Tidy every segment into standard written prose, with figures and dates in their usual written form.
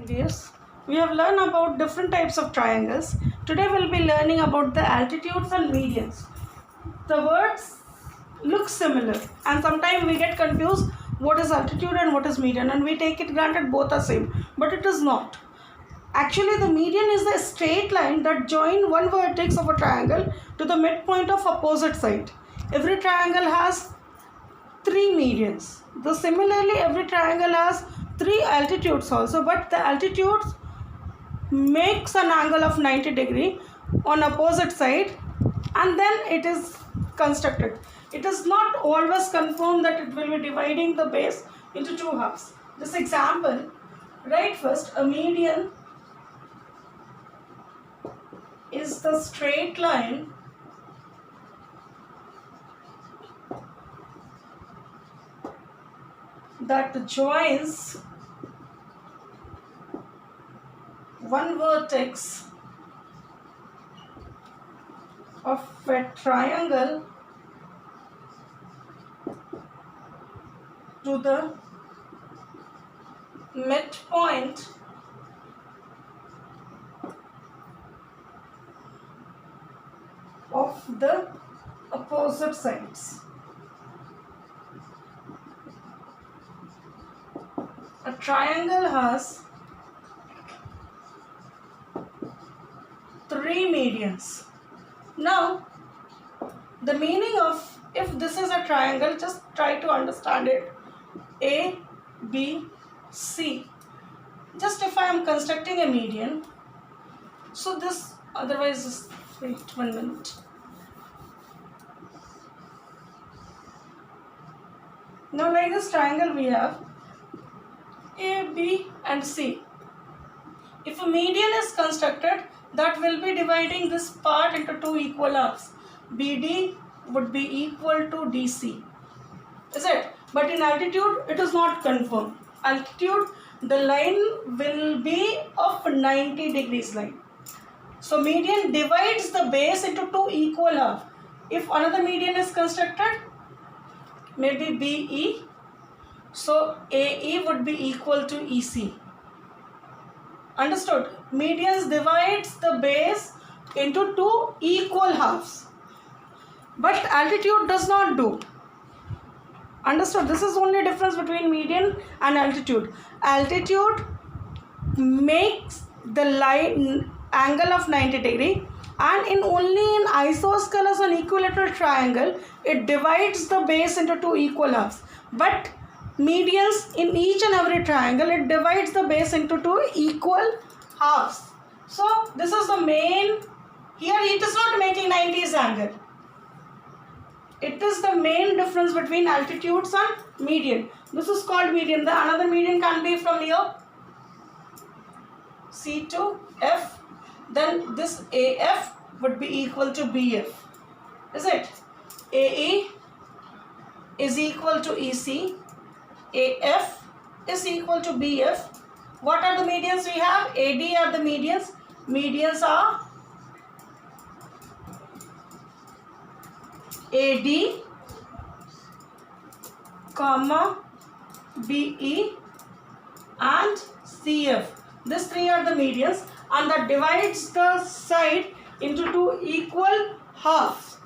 Yes, we have learned about different types of triangles. Today we'll be learning about the altitudes and medians. The words look similar and sometimes we get confused what is altitude and what is median, and we take it granted both are same, but it is not. Actually, the median is the straight line that join one vertex of a triangle to the midpoint of opposite side. Every triangle has three medians. Similarly, every triangle has three altitudes also, but the altitudes makes an angle of 90 degree on opposite side, and then it is constructed. It is not always confirmed that it will be dividing the base into two halves. This example, right, first a median is the straight line that joins one vertex of a triangle to the midpoint of the opposite sides. A triangle has three medians. Now, the meaning of, if this is a triangle, just try to understand it. A, B, C. Just if I am constructing a median, so this, otherwise, wait 1 minute. Now, like this triangle we have A, B and C. If a median is constructed, that will be dividing this part into two equal halves. BD would be equal to DC. Is it? But in altitude, it is not confirmed. Altitude, the line will be of 90 degrees line. So median divides the base into two equal halves. If another median is constructed, maybe BE, so AE would be equal to EC. Understood? Medians divides the base into two equal halves. But altitude does not do. Understood? This is only difference between median and altitude. Altitude makes the line angle of 90 degree, and in only in isosceles and equilateral triangle it divides the base into two equal halves. But medians in each and every triangle, it divides the base into two equal halves. So this is the main, here it is not making 90s angle. It is the main difference between altitudes and median. This is called median. The another median can be from here C to F. Then this AF would be equal to BF. Is it? AE is equal to EC. AF is equal to BF. What are the medians we have? AD are the medians. Medians are AD, comma, BE and CF. These three are the medians, and that divides the side into two equal halves.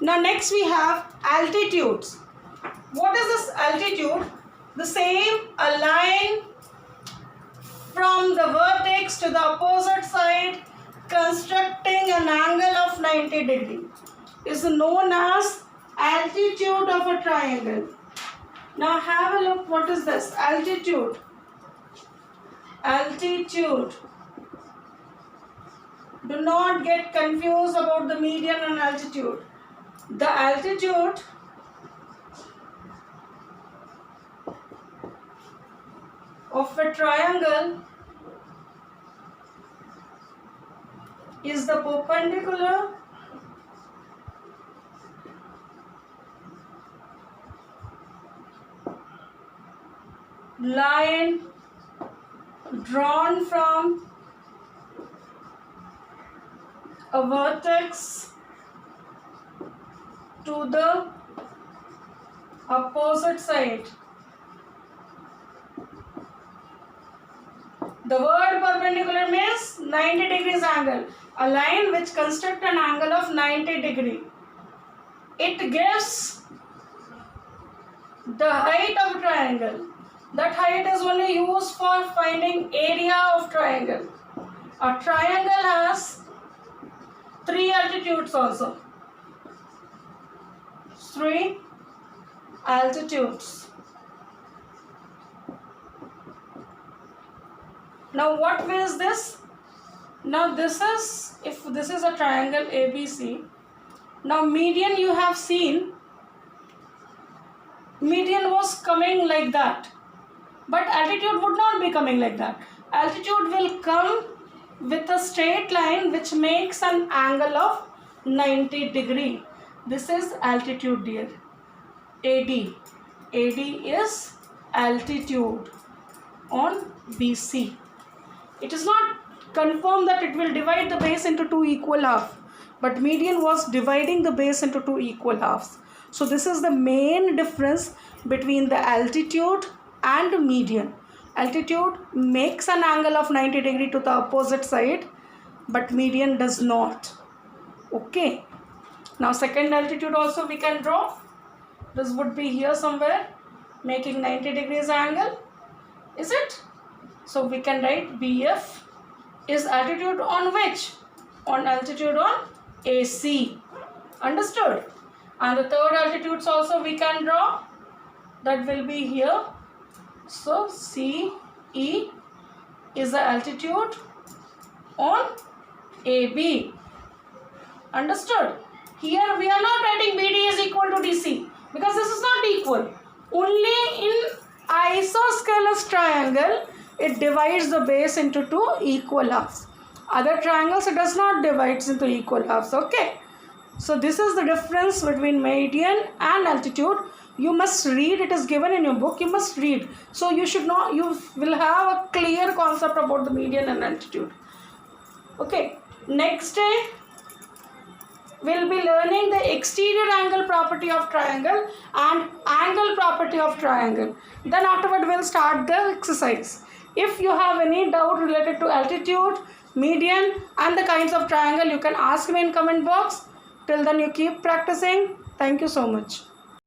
Now next we have altitudes. What is this altitude? The same, a line from the vertex to the opposite side constructing an angle of 90 degree is known as altitude of a triangle. Now have a look, what is this? Altitude. Altitude. Do not get confused about the median and altitude. The altitude of a triangle is the perpendicular line drawn from a vertex to the opposite side. The word perpendicular means 90 degrees angle. A line which constructs an angle of 90 degree. It gives the height of a triangle. That height is only used for finding area of triangle. A triangle has 3 altitudes also. 3 altitudes. Now what way is this? Now this is, if this is a triangle ABC. Now median you have seen, median was coming like that. But altitude would not be coming like that. Altitude will come with a straight line which makes an angle of 90 degree. This is altitude, dear. AD. AD is altitude on BC. It is not confirmed that it will divide the base into 2 equal halves. But median was dividing the base into 2 equal halves. So this is the main difference between the altitude and median. Altitude makes an angle of 90 degree to the opposite side, but median does not. Okay. Now second altitude also we can draw. This would be here somewhere, making 90 degrees angle. Is it? So we can write BF is altitude on which? On altitude on AC. Understood? And the third altitudes also we can draw. That will be here. So CE is the altitude on AB. Understood? Here we are not writing BD is equal to DC because this is not equal. Only in isosceles triangle it divides the base into 2 equal halves. Other triangles it does not divide into equal halves. Okay. So this is the difference between median and altitude. You must read, it is given in your book, you must read. So you should know, you will have a clear concept about the median and altitude. Okay, next day we'll be learning the exterior angle property of triangle and angle property of triangle. Then afterward we'll start the exercise. If you have any doubt related to altitude, median and the kinds of triangle, you can ask me in comment box. Till then you keep practicing. Thank you so much.